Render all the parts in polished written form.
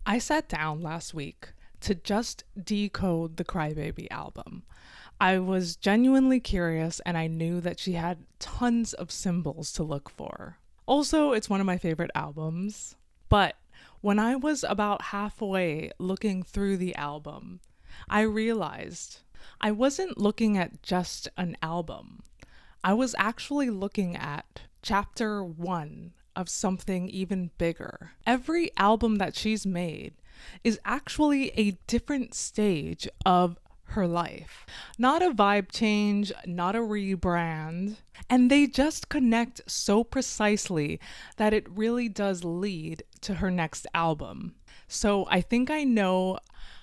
I sat down last week to just decode the Crybaby album. I was genuinely curious and I knew that she had tons of symbols to look for. Also, it's one of my favorite albums. But when I was about halfway looking through the album, I realized I wasn't looking at just an album. I was actually looking at chapter one of something even bigger. Every album that she's made is actually a different stage of her life. Not a vibe change, not a rebrand. And they just connect so precisely that it really does lead to her next album. So I think I know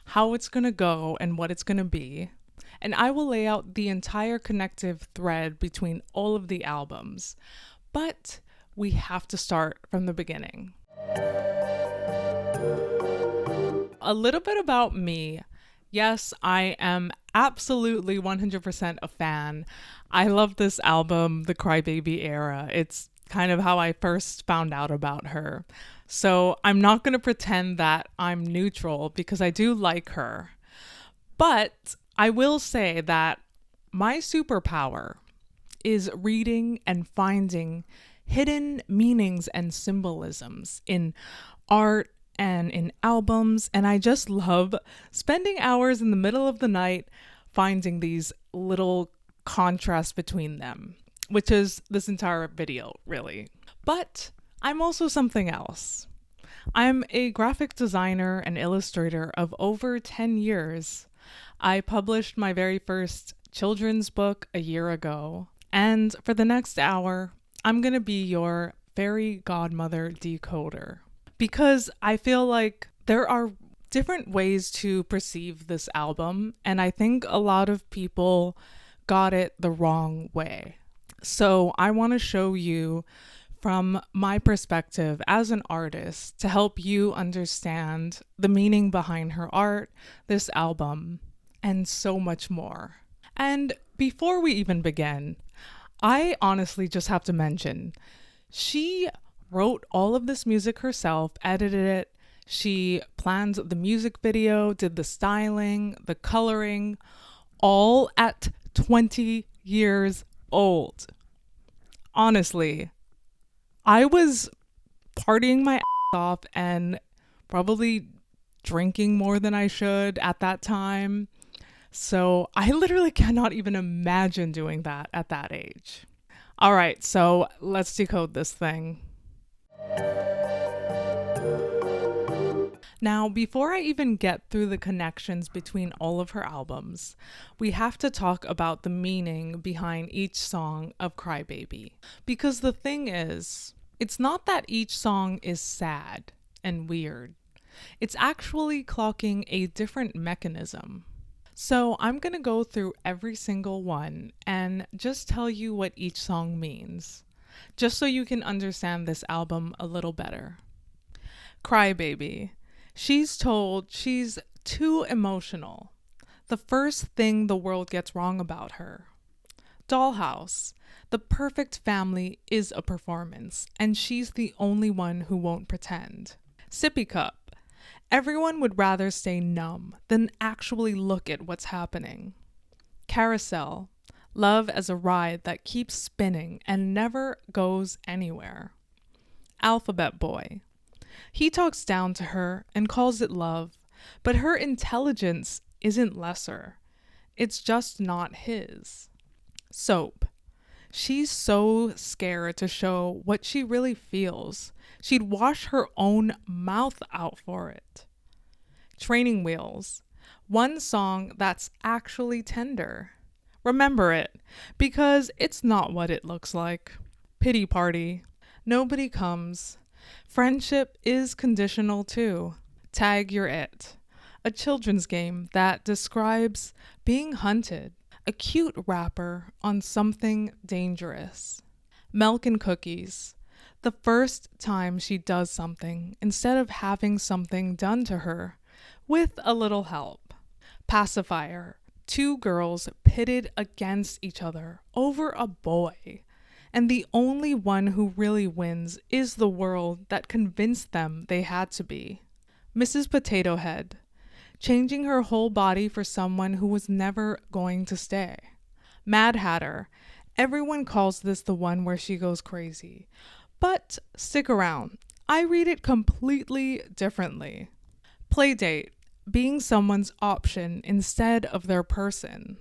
how it's going to go and what it's going to be. And I will lay out the entire connective thread between all of the albums. But we have to start from the beginning. A little bit about me. Yes, I am absolutely 100% a fan. I love this album, the Crybaby era. It's kind of how I first found out about her. So I'm not going to pretend that I'm neutral because I do like her. But I will say that my superpower is reading and finding hidden meanings and symbolisms in art and in albums, and I just love spending hours in the middle of the night finding these little contrasts between them, which is this entire video, really. But I'm also something else. I'm a graphic designer and illustrator of over 10 years. I published my very first children's book a year ago, and for the next hour, I'm going to be your fairy godmother decoder. Because I feel like there are different ways to perceive this album, and I think a lot of people got it the wrong way. So I want to show you from my perspective as an artist to help you understand the meaning behind her art, this album, and so much more. And before we even begin, I honestly just have to mention, she wrote all of this music herself, edited it. She planned the music video, did the styling, the coloring, all at 20 years old. Honestly, I was partying my ass off and probably drinking more than I should at that time. So I literally cannot even imagine doing that at that age. All right, so let's decode this thing. Now, before I even get through the connections between all of her albums, we have to talk about the meaning behind each song of Crybaby. Because the thing is, it's not that each song is sad and weird. It's actually clocking a different mechanism. So I'm going to go through every single one and just tell you what each song means, just so you can understand this album a little better. Crybaby. She's told she's too emotional. The first thing the world gets wrong about her. Dollhouse. The perfect family is a performance, and she's the only one who won't pretend. Sippy cup. Everyone would rather stay numb than actually look at what's happening. Carousel. Love as a ride that keeps spinning and never goes anywhere. Alphabet boy. He talks down to her and calls it love, but her intelligence isn't lesser. It's just not his. Soap. She's so scared to show what she really feels. She'd wash her own mouth out for it. Training wheels. One song that's actually tender. Remember it, because it's not what it looks like. Pity party. Nobody comes. Friendship is conditional too. Tag your it. A children's game that describes being hunted. A cute wrapper on something dangerous. Milk and cookies. The first time she does something instead of having something done to her, with a little help. Pacifier. Two girls pitted against each other over a boy. And the only one who really wins is the world that convinced them they had to be. Mrs. Potato Head, changing her whole body for someone who was never going to stay. Mad Hatter, everyone calls this the one where she goes crazy. But stick around, I read it completely differently. Playdate, being someone's option instead of their person.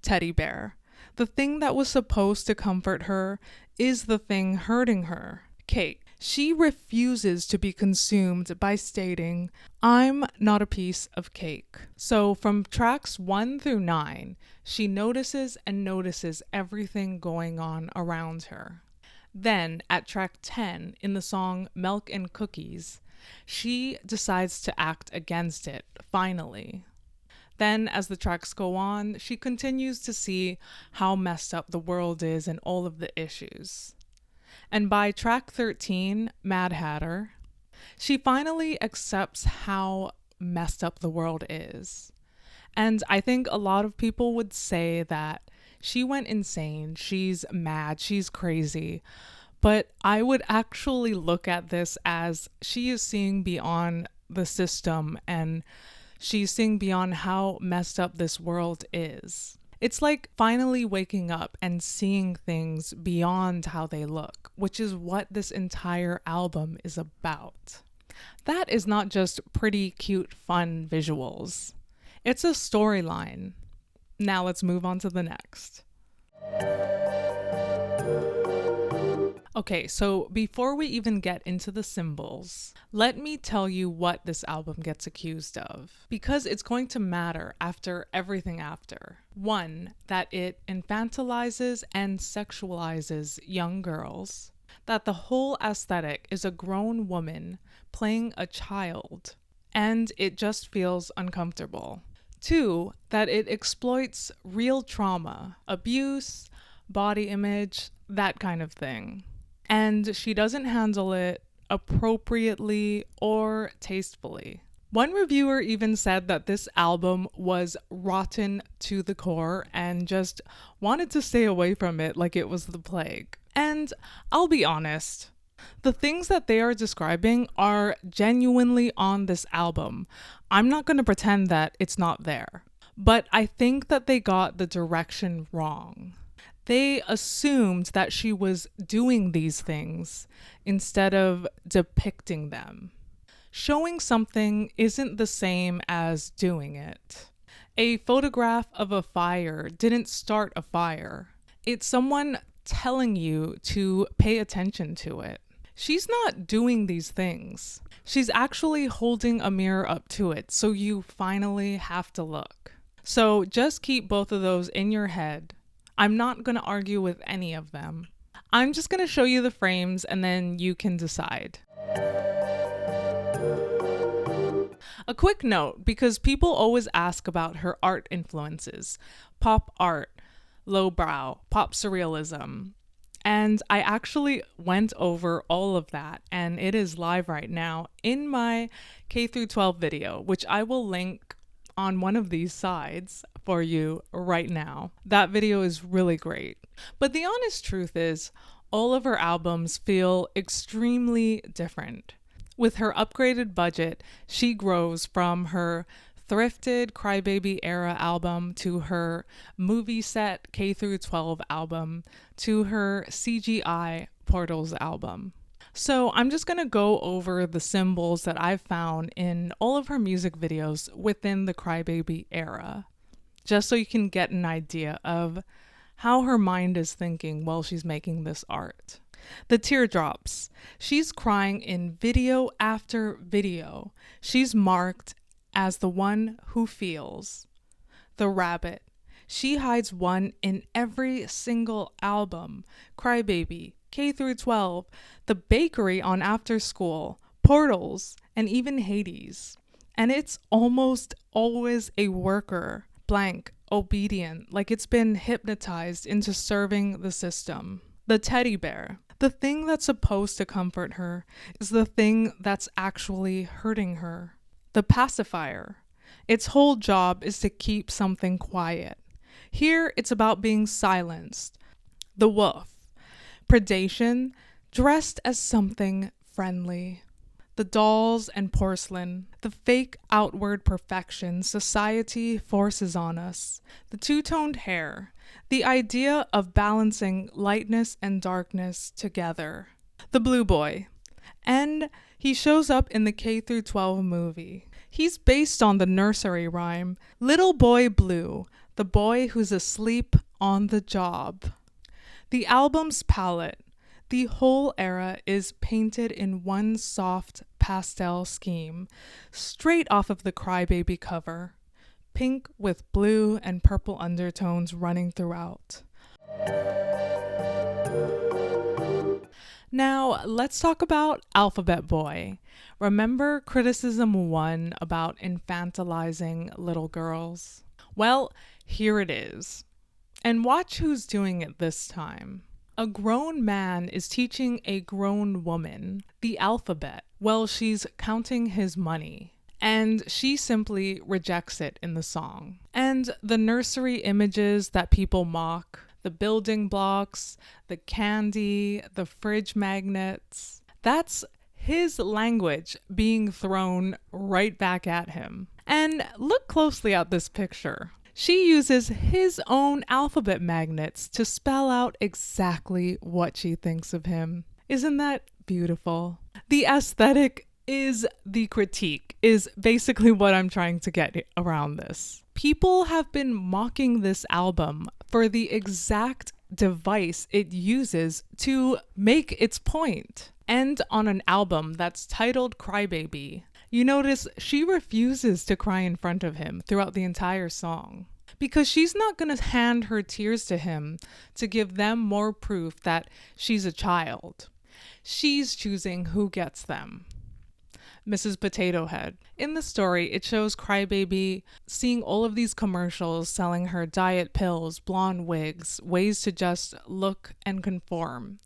Teddy Bear, the thing that was supposed to comfort her is the thing hurting her. Cake, she refuses to be consumed by stating, I'm not a piece of cake. So from tracks 1 through 9, she notices and notices everything going on around her. Then, at track 10, in the song Milk and Cookies, she decides to act against it, finally. Then, as the tracks go on, she continues to see how messed up the world is and all of the issues. And by track 13, Mad Hatter, she finally accepts how messed up the world is. And I think a lot of people would say that she went insane, she's mad, she's crazy. But I would actually look at this as she is seeing beyond the system and she's seeing beyond how messed up this world is. It's like finally waking up and seeing things beyond how they look, which is what this entire album is about. That is not just pretty, cute, fun visuals. It's a storyline. Now let's move on to the next. Okay, so before we even get into the symbols, let me tell you what this album gets accused of, because it's going to matter after everything after. 1, that it infantilizes and sexualizes young girls, that the whole aesthetic is a grown woman playing a child, and it just feels uncomfortable. 2, that it exploits real trauma, abuse, body image, that kind of thing. And she doesn't handle it appropriately or tastefully. One reviewer even said that this album was rotten to the core and just wanted to stay away from it like it was the plague. And I'll be honest, the things that they are describing are genuinely on this album. I'm not going to pretend that it's not there. But I think that they got the direction wrong. They assumed that she was doing these things instead of depicting them. Showing something isn't the same as doing it. A photograph of a fire didn't start a fire. It's someone telling you to pay attention to it. She's not doing these things. She's actually holding a mirror up to it, so you finally have to look. So just keep both of those in your head. I'm not going to argue with any of them. I'm just going to show you the frames and then you can decide. A quick note, because people always ask about her art influences. Pop art, lowbrow, pop surrealism. And I actually went over all of that, and it is live right now in my K through 12 video, which I will link on one of these sides for you right now. That video is really great. But the honest truth is, all of her albums feel extremely different. With her upgraded budget, she grows from her thrifted Crybaby era album to her movie set K through 12 album to her CGI Portals album. So I'm just going to go over the symbols that I've found in all of her music videos within the Crybaby era, just so you can get an idea of how her mind is thinking while she's making this art. The teardrops. She's crying in video after video. She's marked as the one who feels. The rabbit. She hides one in every single album. Crybaby, K through 12, The Bakery on After School, Portals, and even Hades. And it's almost always a worker, blank, obedient, like it's been hypnotized into serving the system. The teddy bear. The thing that's supposed to comfort her is the thing that's actually hurting her. The pacifier. Its whole job is to keep something quiet. Here, it's about being silenced. The wolf. Predation, dressed as something friendly. The dolls and porcelain, the fake outward perfection society forces on us, the two-toned hair, the idea of balancing lightness and darkness together. The blue boy. And he shows up in the K through 12 movie. He's based on the nursery rhyme, Little Boy Blue, the boy who's asleep on the job. The album's palette, the whole era is painted in one soft pastel scheme, straight off of the Crybaby cover, pink with blue and purple undertones running throughout. Now, let's talk about Alphabet Boy. Remember criticism 1 about infantilizing little girls? Well, here it is. And watch who's doing it this time. A grown man is teaching a grown woman the alphabet while she's counting his money. And she simply rejects it in the song. And the nursery images that people mock, the building blocks, the candy, the fridge magnets, that's his language being thrown right back at him. And look closely at this picture. She uses his own alphabet magnets to spell out exactly what she thinks of him. Isn't that beautiful? The aesthetic is the critique, is basically what I'm trying to get around this. People have been mocking this album for the exact device it uses to make its point. And on an album that's titled Crybaby, you notice she refuses to cry in front of him throughout the entire song. Because she's not going to hand her tears to him to give them more proof that she's a child. She's choosing who gets them. Mrs. Potato Head. In the story, it shows Crybaby seeing all of these commercials selling her diet pills, blonde wigs, ways to just look and conform.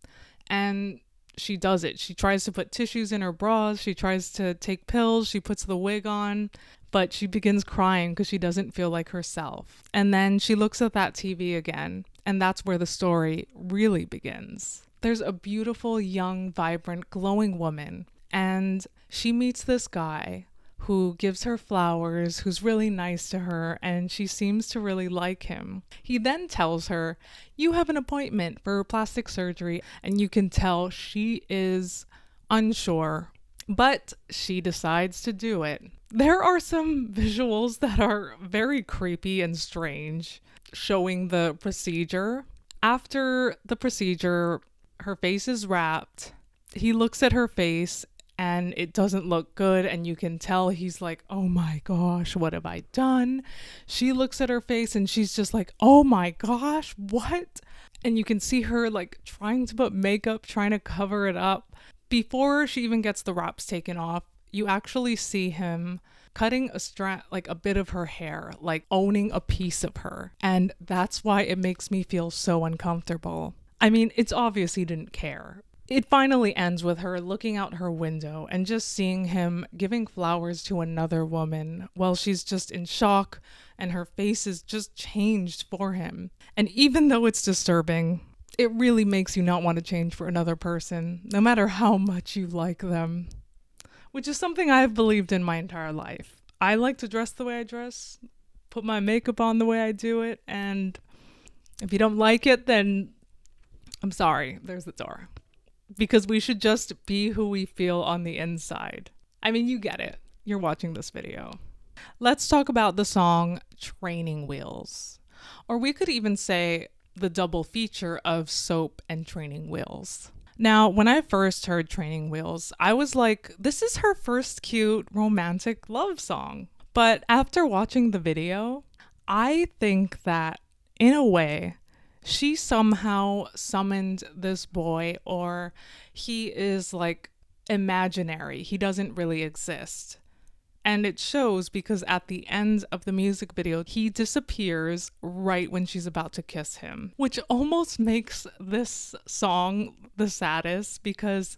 And she does it. She tries to put tissues in her bras. She tries to take pills. She puts the wig on. But she begins crying because she doesn't feel like herself. And then she looks at that TV again. And that's where the story really begins. There's a beautiful, young, vibrant, glowing woman. And she meets this guy who gives her flowers, who's really nice to her, and she seems to really like him. He then tells her, you have an appointment for plastic surgery, and you can tell she is unsure, but she decides to do it. There are some visuals that are very creepy and strange, showing the procedure. After the procedure, her face is wrapped. He looks at her face and it doesn't look good, and you can tell he's like, oh my gosh, what have I done? She looks at her face and she's just like, oh my gosh, what? And you can see her like trying to put makeup, trying to cover it up. Before she even gets the wraps taken off, you actually see him cutting a bit of her hair, like owning a piece of her. And that's why it makes me feel so uncomfortable. I mean, it's obvious he didn't care. It finally ends with her looking out her window and just seeing him giving flowers to another woman while she's just in shock and her face is just changed for him. And even though it's disturbing, it really makes you not want to change for another person, no matter how much you like them. Which is something I've believed in my entire life. I like to dress the way I dress, put my makeup on the way I do it, and if you don't like it, then I'm sorry, there's the door. Because we should just be who we feel on the inside. I mean, you get it. You're watching this video. Let's talk about the song Training Wheels. Or we could even say the double feature of Soap and Training Wheels. Now, when I first heard Training Wheels, I was like, this is her first cute romantic love song. But after watching the video, I think that, in a way, she somehow summoned this boy, or he is like imaginary. He doesn't really exist. And it shows because at the end of the music video, he disappears right when she's about to kiss him, which almost makes this song the saddest because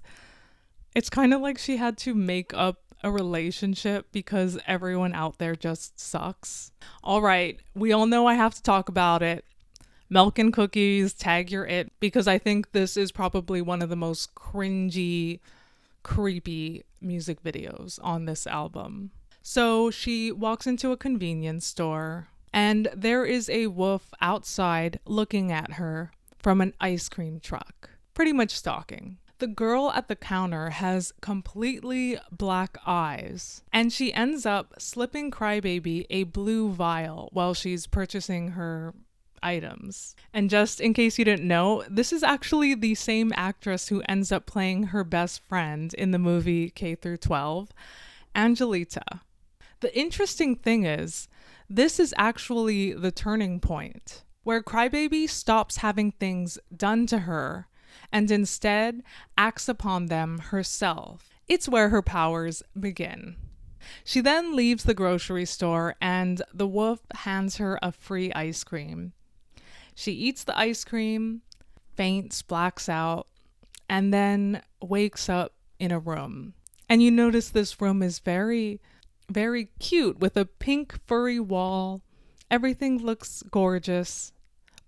it's kind of like she had to make up a relationship because everyone out there just sucks. All right, we all know I have to talk about it. Milk and Cookies, Tag Your It, because I think this is probably one of the most cringy, creepy music videos on this album. So she walks into a convenience store, and there is a wolf outside looking at her from an ice cream truck, pretty much stalking. The girl at the counter has completely black eyes, and she ends up slipping Crybaby a blue vial while she's purchasing her items. And just in case you didn't know, this is actually the same actress who ends up playing her best friend in the movie K through 12, Angelita. The interesting thing is, this is actually the turning point, where Crybaby stops having things done to her and instead acts upon them herself. It's where her powers begin. She then leaves the grocery store and the wolf hands her a free ice cream. She eats the ice cream, faints, blacks out, and then wakes up in a room. And you notice this room is very, very cute with a pink furry wall. Everything looks gorgeous,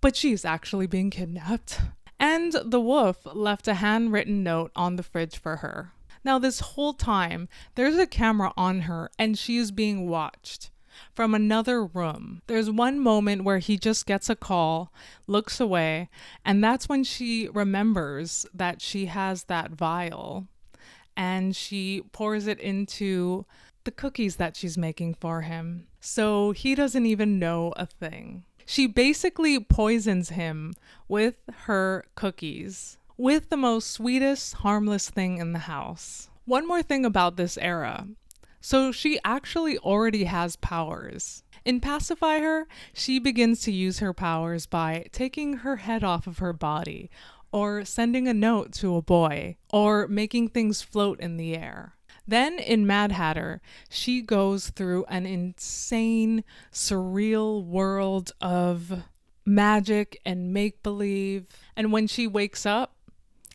but she's actually being kidnapped. And the wolf left a handwritten note on the fridge for her. Now, this whole time, there's a camera on her and she is being watched from another room. There's one moment where he just gets a call, looks away, and that's when she remembers that she has that vial and she pours it into the cookies that she's making for him. So he doesn't even know a thing. She basically poisons him with her cookies, with the most sweetest, harmless thing in the house. One more thing about this era. So she actually already has powers. In Pacify Her, she begins to use her powers by taking her head off of her body, or sending a note to a boy, or making things float in the air. Then in Mad Hatter, she goes through an insane, surreal world of magic and make-believe. And when she wakes up,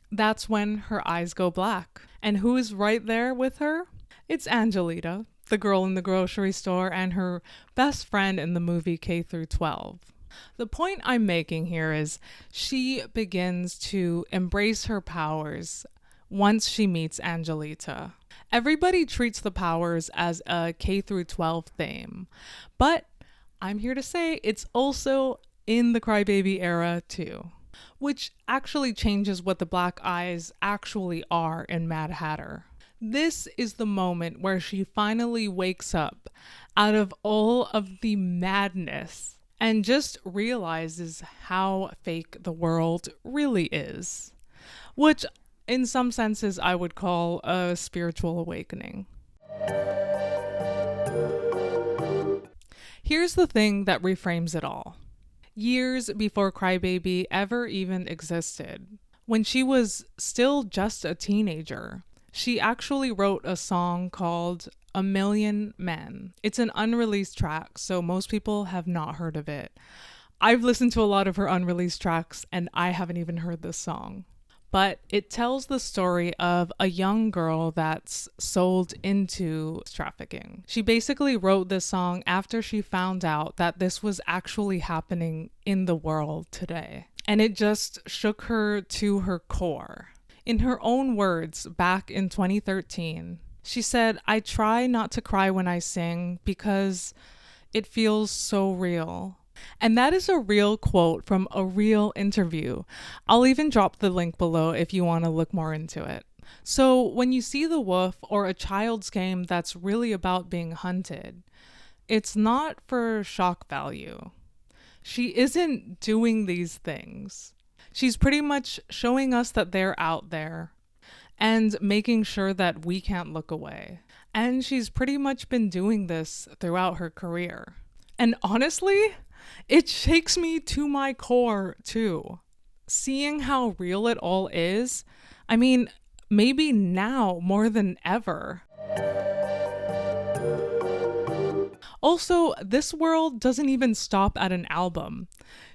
that's when her eyes go black. And who is right there with her? It's Angelita, the girl in the grocery store and her best friend in the movie K through 12. The point I'm making here is she begins to embrace her powers once she meets Angelita. Everybody treats the powers as a K through 12 theme, but I'm here to say it's also in the Crybaby era too, which actually changes what the black eyes actually are in Mad Hatter. This is the moment where she finally wakes up out of all of the madness and just realizes how fake the world really is, which in some senses I would call a spiritual awakening. Here's the thing that reframes it all. Years before Crybaby ever even existed, when she was still just a teenager, she actually wrote a song called A Million Men. It's an unreleased track, so most people have not heard of it. I've listened to a lot of her unreleased tracks and I haven't even heard this song. But it tells the story of a young girl that's sold into trafficking. She basically wrote this song after she found out that this was actually happening in the world today. And it just shook her to her core. In her own words, back in 2013, she said, "I try not to cry when I sing because it feels so real." And that is a real quote from a real interview. I'll even drop the link below if you want to look more into it. So when you see The Wolf or A Child's Game that's really about being hunted, it's not for shock value. She isn't doing these things. She's pretty much showing us that they're out there and making sure that we can't look away. And she's pretty much been doing this throughout her career. And honestly, it shakes me to my core too. Seeing how real it all is, I mean, maybe now more than ever. Also, this world doesn't even stop at an album.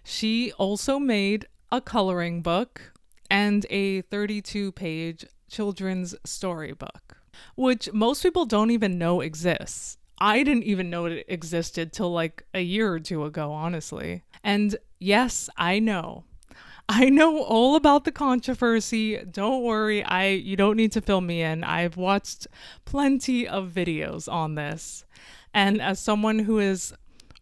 She also made a coloring book and a 32-page children's storybook, which most people don't even know exists. I didn't even know it existed till like a year or two ago, honestly. And yes, I know. I know all about the controversy. Don't worry, you don't need to fill me in. I've watched plenty of videos on this. And as someone who has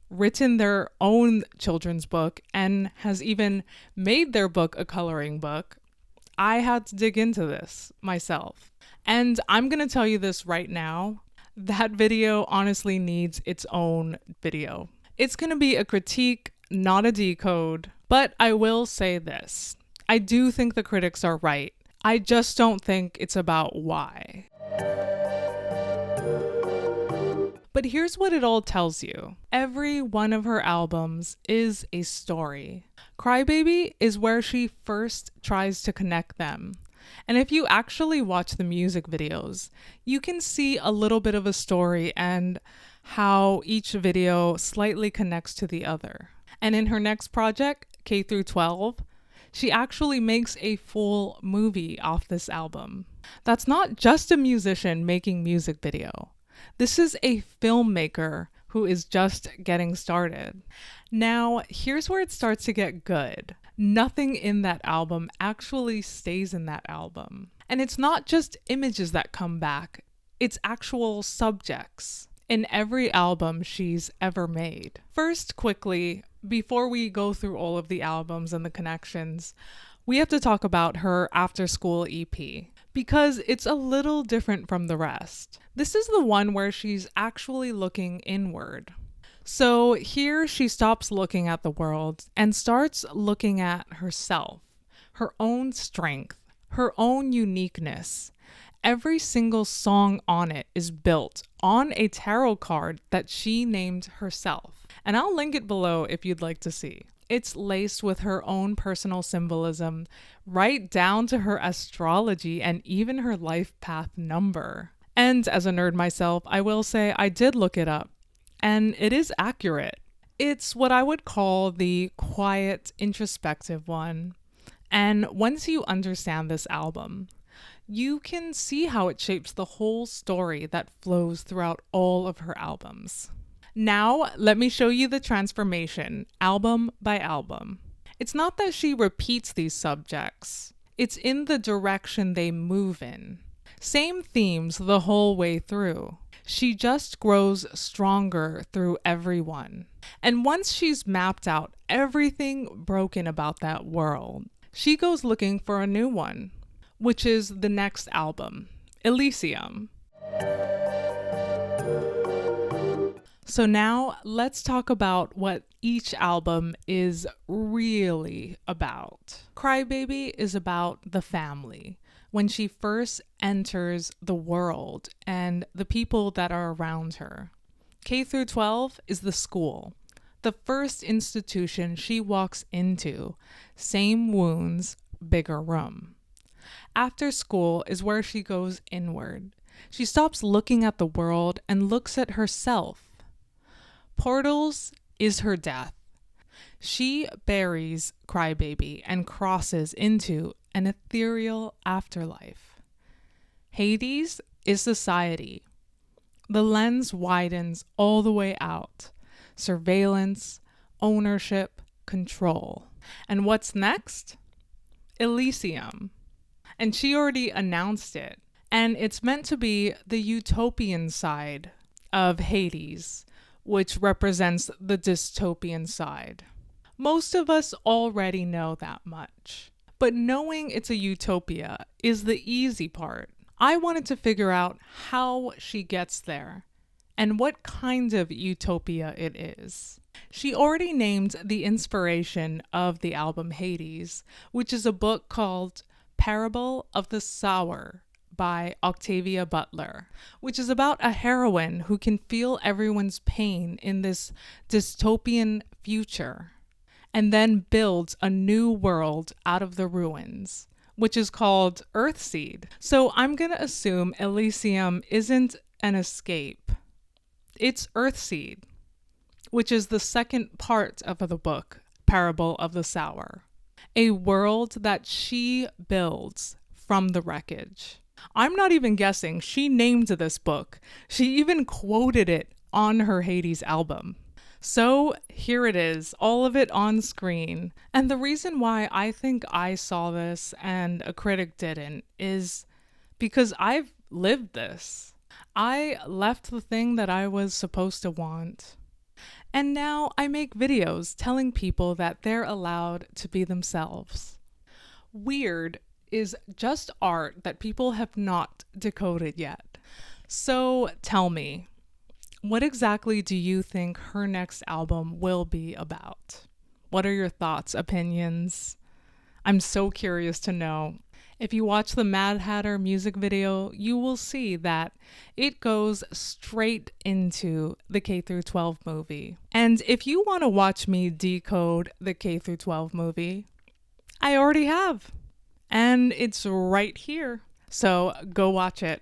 written their own children's book and has even made their book a coloring book, I had to dig into this myself. And I'm going to tell you this right now. That video honestly needs its own video. It's going to be a critique, not a decode. But I will say this. I do think the critics are right. I just don't think it's about why. But here's what it all tells you. Every one of her albums is a story. Crybaby is where she first tries to connect them. And if you actually watch the music videos, you can see a little bit of a story and how each video slightly connects to the other. And in her next project, K through 12, she actually makes a full movie off this album. That's not just a musician making music video. This is a filmmaker who is just getting started. Now, here's where it starts to get good. Nothing in that album actually stays in that album. And it's not just images that come back, it's actual subjects in every album she's ever made. First, quickly, before we go through all of the albums and the connections, we have to talk about her after school EP because it's a little different from the rest. This is the one where she's actually looking inward. So here she stops looking at the world and starts looking at herself, her own strength, her own uniqueness. Every single song on it is built on a tarot card that she named herself. And I'll link it below if you'd like to see. It's laced with her own personal symbolism, right down to her astrology and even her life path number. And as a nerd myself, I will say I did look it up, and it is accurate. It's what I would call the quiet, introspective one. And once you understand this album, you can see how it shapes the whole story that flows throughout all of her albums. Now, let me show you the transformation, album by album. It's not that she repeats these subjects. It's in the direction they move in. Same themes the whole way through. She just grows stronger through every one. And once she's mapped out everything broken about that world, she goes looking for a new one, which is the next album, Elysium. So now let's talk about what each album is really about. Crybaby is about the family, when she first enters the world and the people that are around her. K through 12 is the school, the first institution she walks into. Same wounds, bigger room. After school is where she goes inward. She stops looking at the world and looks at herself. Portals is her death. She buries Crybaby and crosses into an ethereal afterlife. Hades is society. The lens widens all the way out. Surveillance, ownership, control. And what's next? Elysium. And she already announced it. And it's meant to be the utopian side of Hades, which represents the dystopian side. Most of us already know that much. But knowing it's a utopia is the easy part. I wanted to figure out how she gets there and what kind of utopia it is. She already named the inspiration of the album Hades, which is a book called Parable of the Sower by Octavia Butler, which is about a heroine who can feel everyone's pain in this dystopian future and then builds a new world out of the ruins, which is called Earthseed. So I'm going to assume Elysium isn't an escape. It's Earthseed, which is the second part of the book, Parable of the Sower, a world that she builds from the wreckage. I'm not even guessing. She named this book. She even quoted it on her Hades album. So here it is, all of it on screen. And the reason why I think I saw this and a critic didn't is because I've lived this. I left the thing that I was supposed to want. And now I make videos telling people that they're allowed to be themselves. Weird is just art that people have not decoded yet. So tell me, what exactly do you think her next album will be about? What are your thoughts, opinions? I'm so curious to know. If you watch the Mad Hatter music video, you will see that it goes straight into the K through 12 movie. And if you want to watch me decode the K through 12 movie, I already have. And it's right here. So go watch it.